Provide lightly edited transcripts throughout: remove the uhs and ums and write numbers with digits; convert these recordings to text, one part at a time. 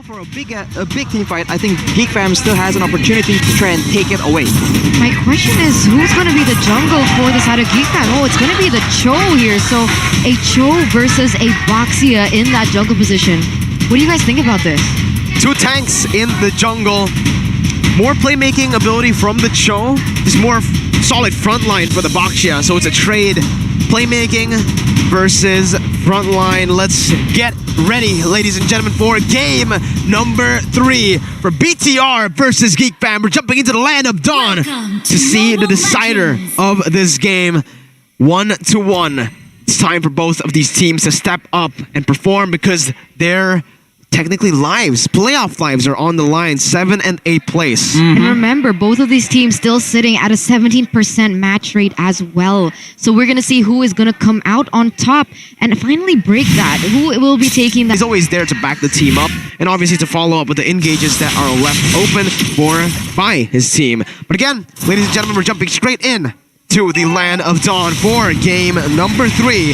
for a big team fight, I think Geek Fam still has an opportunity to try and take it away. My question is, who's going to be the jungle for the side of Geek Fam? Oh, it's going to be the Cho here. So a Cho versus a Boxia in that jungle position. What do you guys think about this? Two tanks in the jungle. More playmaking ability from the Cho. Just more solid frontline for the Boxia. So it's a trade. Playmaking versus frontline. Let's get ready, ladies and gentlemen, for game number 3 for BTR versus Geek Fam. We're jumping into the land of Dawn to see the decider of this game. 1-1. It's time for both of these teams to step up and perform because they're technically playoff lives are on the line, 7 and 8 place. And remember, both of these teams still sitting at a 17% match rate as well. So we're going to see who is going to come out on top and finally break that. Who will be taking that? He's always there to back the team up and obviously to follow up with the engages that are left open by his team. But again, ladies and gentlemen, we're jumping straight in to the land of Dawn for game number 3,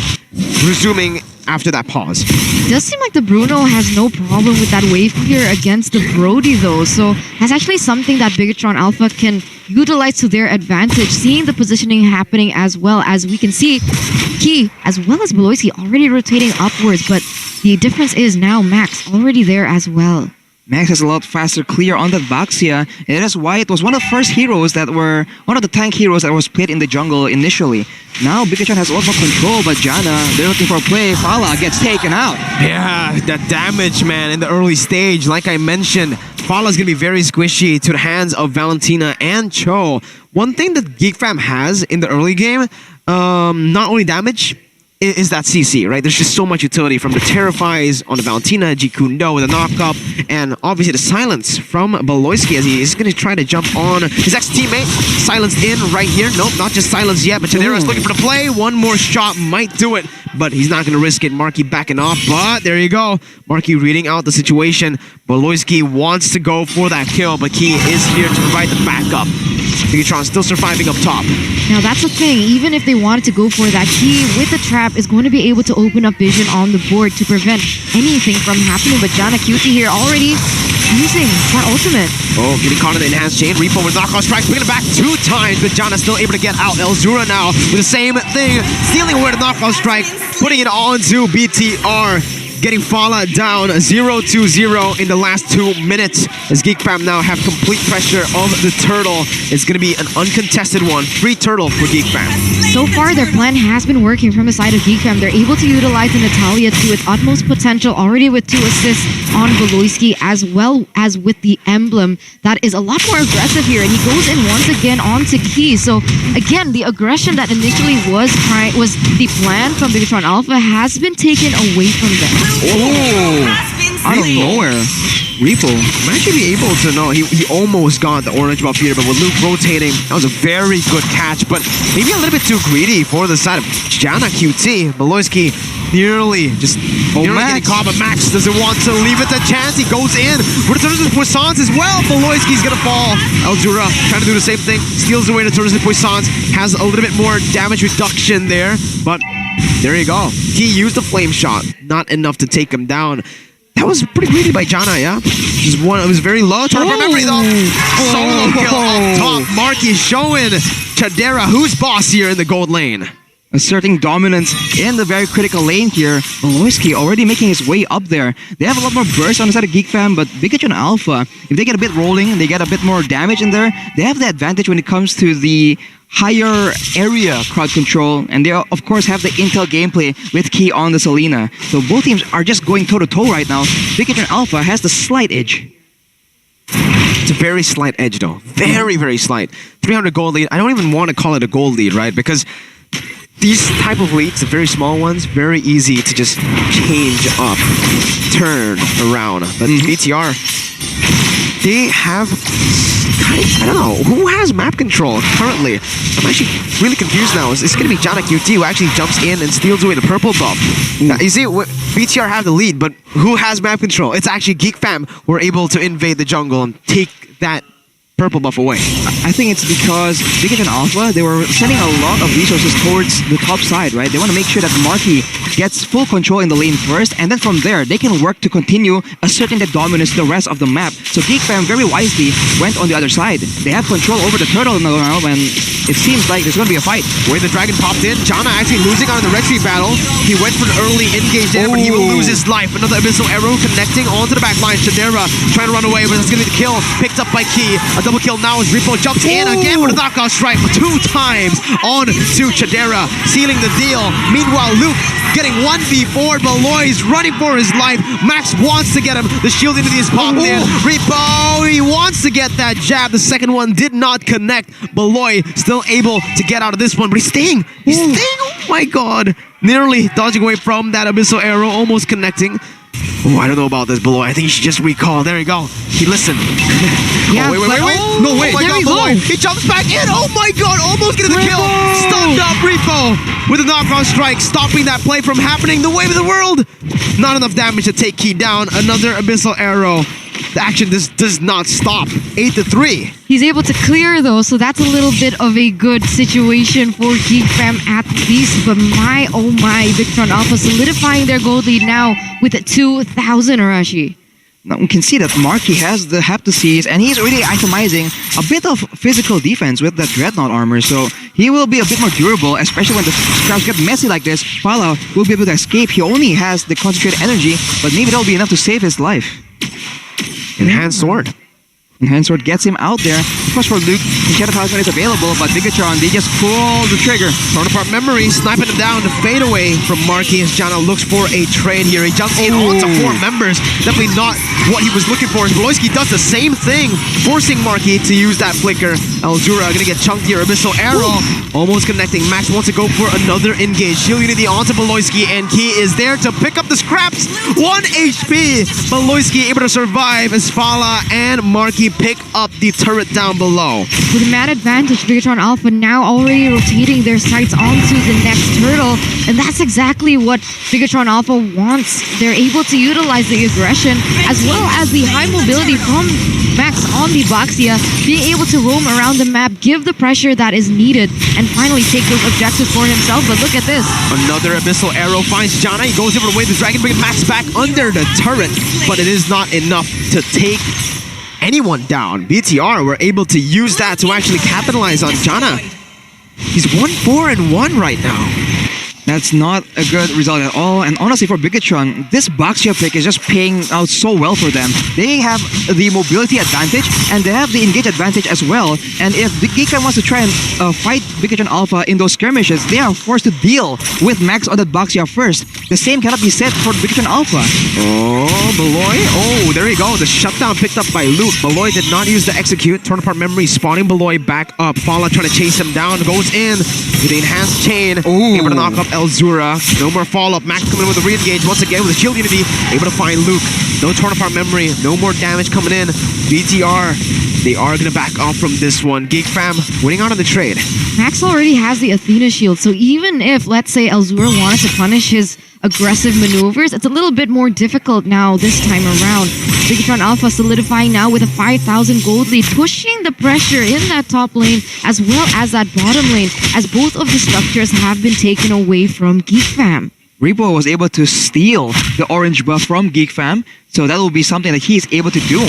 resuming after that pause. It does seem like the Bruno has no problem with that wave clear against the Brody though. So that's actually something that Bigetron Alpha can utilize to their advantage. Seeing the positioning happening as well as we can see Key as well as Beloisky already rotating upwards. But the difference is now Max already there as well. Max has a lot faster clear on that Boxia, and that's why it was one of the first heroes that were one of the tank heroes that was played in the jungle initially. Now Bigetron has a lot more control, but Jana, they're looking for a play. Fala gets taken out. Yeah, that damage, man, in the early stage. Like I mentioned, Fala's gonna be very squishy to the hands of Valentina and Cho. One thing that Geek Fam has in the early game, not only damage, is that CC, right? There's just so much utility from the Terrifies on the Valentina, Jikundo with a knock-up, and obviously the silence from Beloisky as he is going to try to jump on his ex-teammate. Silenced in right here. Nope, not just silence yet, but Chadera's looking for the play. One more shot might do it, but he's not going to risk it. Marky backing off, but there you go. Marky reading out the situation. Beloisky wants to go for that kill, but Key is here to provide the backup. Bigetron still surviving up top. Now that's the thing, even if they wanted to go for that, Key with the trap is going to be able to open up vision on the board to prevent anything from happening. But Jana Cutie here already using that ultimate. Oh, getting caught in the enhanced chain. Repo with knockout strikes, bringing it back 2 times, but Jana still able to get out. Elzura now with the same thing, stealing away the knockout strike, putting it onto BTR. Getting Fala down 0-0 in the last 2 minutes as Geek Fam now have complete pressure of the turtle. It's going to be an uncontested one. Free turtle for Geek Fam. So far, their plan has been working from the side of Geek Fam. They're able to utilize the Natalia to its utmost potential, already with 2 assists on Beloisky, as well as with the emblem. That is a lot more aggressive here, and he goes in once again onto Key. So again, the aggression that initially was the plan from Bigetron Alpha has been taken away from them. Oh, out of nowhere. Repo might actually be able to know. He almost got the orange buff here, but with Luke rotating, that was a very good catch, but maybe a little bit too greedy for the side of Jana QT. Beloisky nearly getting caught, but Max doesn't want to leave it to chance. He goes in. Returns to Poissons as well. Beloisky's gonna fall. Elzura trying to do the same thing. Steals away the Returns to Poissons. Has a little bit more damage reduction there, but there you go. He used the flame shot. Not enough to take him down. That was pretty greedy by Jana, yeah? Just one, it was very low. Turn for memory though. Solo kill up top. Marky showing Chadera who's boss here in the gold lane. Asserting dominance in the very critical lane here. Beloisky already making his way up there. They have a lot more burst on the side of Geek Fam, but Bigetron Alpha, if they get a bit rolling and they get a bit more damage in there, they have the advantage when it comes to the higher area crowd control, and they of course have the intel gameplay with Key on the Selena. So both teams are just going toe-to-toe right now. Bigetron Alpha has the slight edge. It's a very slight edge though. Very, very slight. 300 gold lead. I don't even want to call it a gold lead, right? Because these type of leads, the very small ones, very easy to just change up, turn around. But BTR, they have, I don't know, who has map control currently? I'm actually really confused now. It's going to be Jana QT who actually jumps in and steals away the purple buff. Now, you see, BTR have the lead, but who has map control? It's actually Geek Fam who are able to invade the jungle and take that purple buff away. I think it's because Bigetron Alpha, they were sending a lot of resources towards the top side, right? They want to make sure that Marky gets full control in the lane first, and then from there, they can work to continue asserting the dominance to the rest of the map. So Geek Fam very wisely went on the other side. They have control over the turtle now, and it seems like there's going to be a fight. Where the dragon popped in, Jana actually losing out in the retreat battle. He went for an early engage there, but he will lose his life. Another Abyssal Arrow connecting onto the back line. Shadera trying to run away, but it's going to be the kill. Picked up by Key. A double kill now as Repo jumps in again with a knockout strike 2 times on to Chadera, sealing the deal. Meanwhile, Luke getting 1v4. Beloy's running for his life. Max wants to get him. The shield into his pocket there. Repo, he wants to get that jab. The second one did not connect. Beloy still able to get out of this one, but he's staying. He's staying. Oh my god. Nearly dodging away from that Abyssal Arrow, almost connecting. Oh, I don't know about this, Beloy. I think you should just recall. There you go. He listened. Yeah, wait. oh, No, wait. there Oh my we god, go. Beloy. He jumps back in. Oh my god, almost getting the kill. Stunned up Repo with a knockout strike, stopping that play from happening. The wave of the world. Not enough damage to take Key down. Another Abyssal Arrow. The action does not stop. 8-3. He's able to clear though, so that's a little bit of a good situation for Geek Fam at least. But my, oh my, Bigetron Alpha solidifying their gold lead now with 2,000, Arashi. Now we can see that Marky has the Heptaseas, and he's really itemizing a bit of physical defense with that Dreadnought armor, so he will be a bit more durable, especially when the scraps get messy like this. Fala will be able to escape. He only has the concentrated energy, but maybe that'll be enough to save his life. Enhanced sword. Enhanced sword gets him out there. Of course, for Luke, the Shadow Talisman is available, but Bigetron, they just pull the trigger. Torn apart memory, sniping him down to fade away from Marky as Jana looks for a trade here. He jumps in onto 4 members. Definitely not what he was looking for. Beloyski does the same thing, forcing Marky to use that flicker. Elzura gonna get chunked here. Abyssal Arrow almost connecting. Max wants to go for another engage. Shield Unity onto Beloyski, and Key is there to pick up the scraps. 1 HP. Beloyski able to survive as Fala and Marky pick up the turret down below. With a mad advantage, Bigetron Alpha now already rotating their sights onto the next turtle, and that's exactly what Bigetron Alpha wants. They're able to utilize the aggression as well as the high mobility from Max on the Boxia, being able to roam around the map, give the pressure that is needed, and finally take those objectives for himself. But look at this. Another Abyssal Arrow finds Jana. He goes over to wave the dragon, bringing Max back under the turret, but it is not enough to take anyone down. BTR were able to use that to actually capitalize on Jana. He's 1-4-1 right now. That's not a good result at all. And honestly, for Bigetron, this Boxia pick is just paying out so well for them. They have the mobility advantage, and they have the engage advantage as well. And if Geek wants to try and fight Bigetron Alpha in those skirmishes, they are forced to deal with Max on that Boxia first. The same cannot be said for Bigetron Alpha. Oh, Beloy. Oh, there you go. The shutdown picked up by Luke. Beloy did not use the execute. Torn apart memory, spawning Beloy back up. Fala trying to chase him down. Goes in with the enhanced chain. Able to knock up Elzura. No more follow-up. Max coming in with a re-engage once again with a shield unity. Able to find Luke. No torn apart memory. No more damage coming in. BTR, they are going to back off from this one. Geek Fam winning out on the trade. Max already has the Athena shield, so even if, let's say, Elzura wanted to punish his aggressive maneuvers, it's a little bit more difficult now this time around. Bigetron Alpha solidifying now with a 5,000 gold lead, pushing the pressure in that top lane as well as that bottom lane, as both of the structures have been taken away from Geek Fam. Repo was able to steal the orange buff from Geek Fam, so that will be something that he is able to do.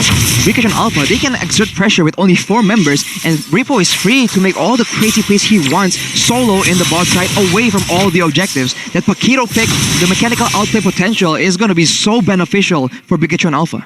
Bigetron Alpha, they can exert pressure with only 4 members, and Repo is free to make all the crazy plays he wants solo in the bot side, away from all the objectives. That Paquito pick, the mechanical outplay potential, is going to be so beneficial for Bigetron Alpha.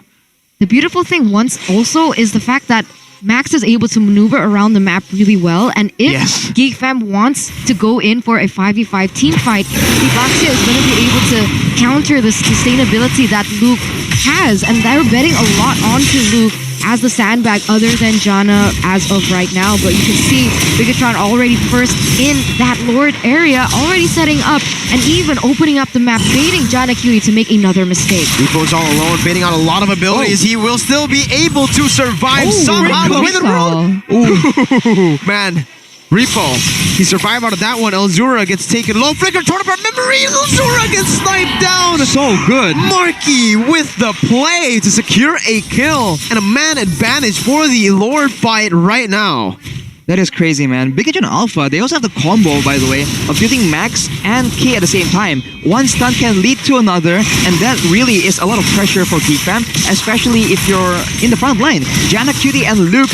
The beautiful thing once also is the fact that Max is able to maneuver around the map really well, and if Geek Fam wants to go in for a 5v5 team fight, the Boxia is going to be able to counter the sustainability that Luke has, and they're betting a lot onto Luke as the sandbag other than Jana as of right now. But you can see Bigetron already first in that Lord area, already setting up and even opening up the map, baiting Jana Kiwi to make another mistake. Repo's all alone, baiting out a lot of abilities. He will still be able to survive somehow. The way the world. Ooh, man. Repo, he survived out of that one. Elzura gets taken low. Flicker, torn apart memory. Elzura gets sniped down. So good. Marky with the play to secure a kill and a man advantage for the Lord fight right now. That is crazy, man. Bigetron Alpha, they also have the combo, by the way, of using Max and Key at the same time. One stun can lead to another, and that really is a lot of pressure for Geek Fam, especially if you're in the front line. Jana, Cutie, and Luke,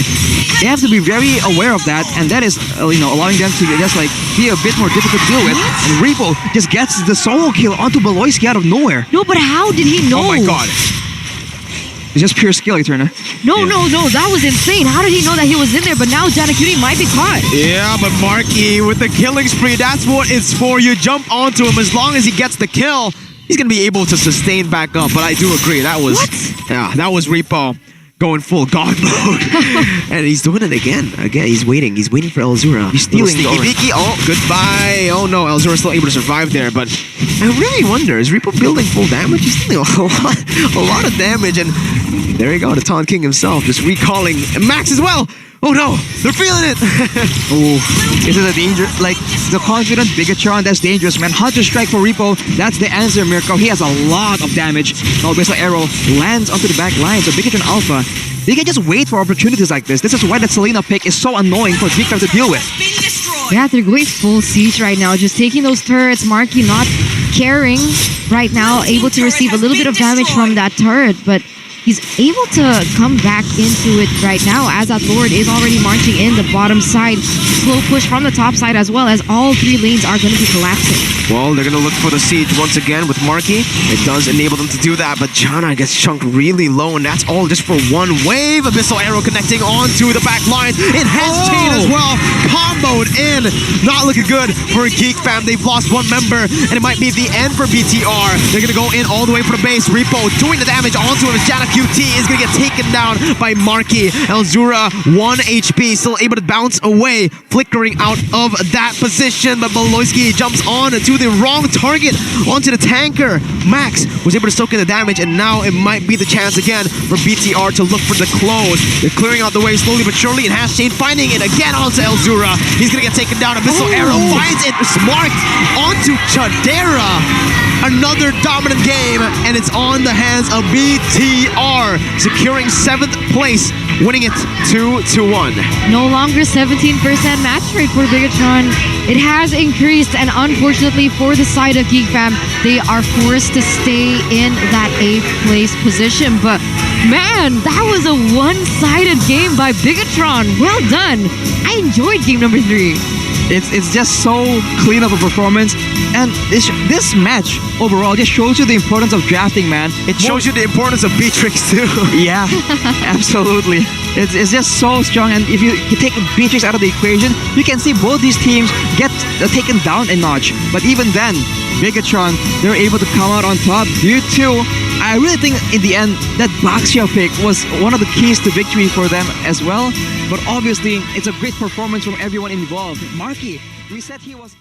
they have to be very aware of that, and that is, allowing them to just like be a bit more difficult to deal with. And Repo just gets the solo kill onto Beloyski out of nowhere. No, but how did he know? Oh my god. It's just pure skill, Eterna. No, that was insane. How did he know that he was in there? But now Janakuni might be caught. Yeah, but Marky with the killing spree, that's what it's for. You jump onto him. As long as he gets the kill, he's going to be able to sustain back up. But I do agree, that was... What? Yeah, that was Repo going full god mode. And he's doing it again. He's waiting. He's waiting for Elzura. He's stealing Sneaky the Beaky. Oh, goodbye. Oh no, Elzura's still able to survive there. But I really wonder, is Repo building full damage? He's dealing a lot of damage. And there you go, the Taunt King himself just recalling Max as well. Oh no, they're feeling it. Oh, this is a danger. Like, the confident Bigetron, that's dangerous, man. Hunter Strike for Repo, that's the answer, Mirko. He has a lot of damage. No, Missile Arrow lands onto the back line, so Bigetron Alpha, they can just wait for opportunities like this. This is why that Selena pick is so annoying for Geek to deal with. Yeah, they're going full siege right now. Just taking those turrets. Marky not caring right now. Able to receive a little bit of damage from that turret, but he's able to come back into it right now as that Lord is already marching in the bottom side. Slow push from the top side as well, as all three lanes are going to be collapsing. Well, they're going to look for the siege once again with Marky. It does enable them to do that, but Jana gets chunked really low, and that's all just for one wave. A missile arrow connecting onto the back line. Enhanced chain as well. Comboed in. Not looking good for Geek Fam. They've lost one member, and it might be the end for BTR. They're going to go in all the way for the base. Repo doing the damage onto him as Jana QT is going to get taken down by Marky. Elzura, 1 HP, still able to bounce away, flickering out of that position, but Beloyski jumps on to the wrong target, onto the tanker. Max was able to soak in the damage, and now it might be the chance again for BTR to look for the close. They're clearing out the way slowly but surely, and Hash Chain finding it again onto Elzura. He's going to get taken down. A missile arrow finds it, smart, onto Chadera. Another dominant game, and it's on the hands of BTR, securing 7th place, winning it 2-1. No longer 17% match rate for Bigetron. It has increased, and unfortunately for the side of Geek Fam, they are forced to stay in that 8th place position. But man, that was a one-sided game by Bigetron. Well done. I enjoyed game number 3. It's just so clean of a performance, and this match overall just shows you the importance of drafting, man. It shows you the importance of Beatrix too. Yeah, absolutely. It's just so strong, and if you take Beatrix out of the equation, you can see both these teams get taken down a notch. But even then, Bigetron, they're able to come out on top due to, I really think in the end, that Baxia pick was one of the keys to victory for them as well. But obviously, it's a great performance from everyone involved. Marky, we said he was...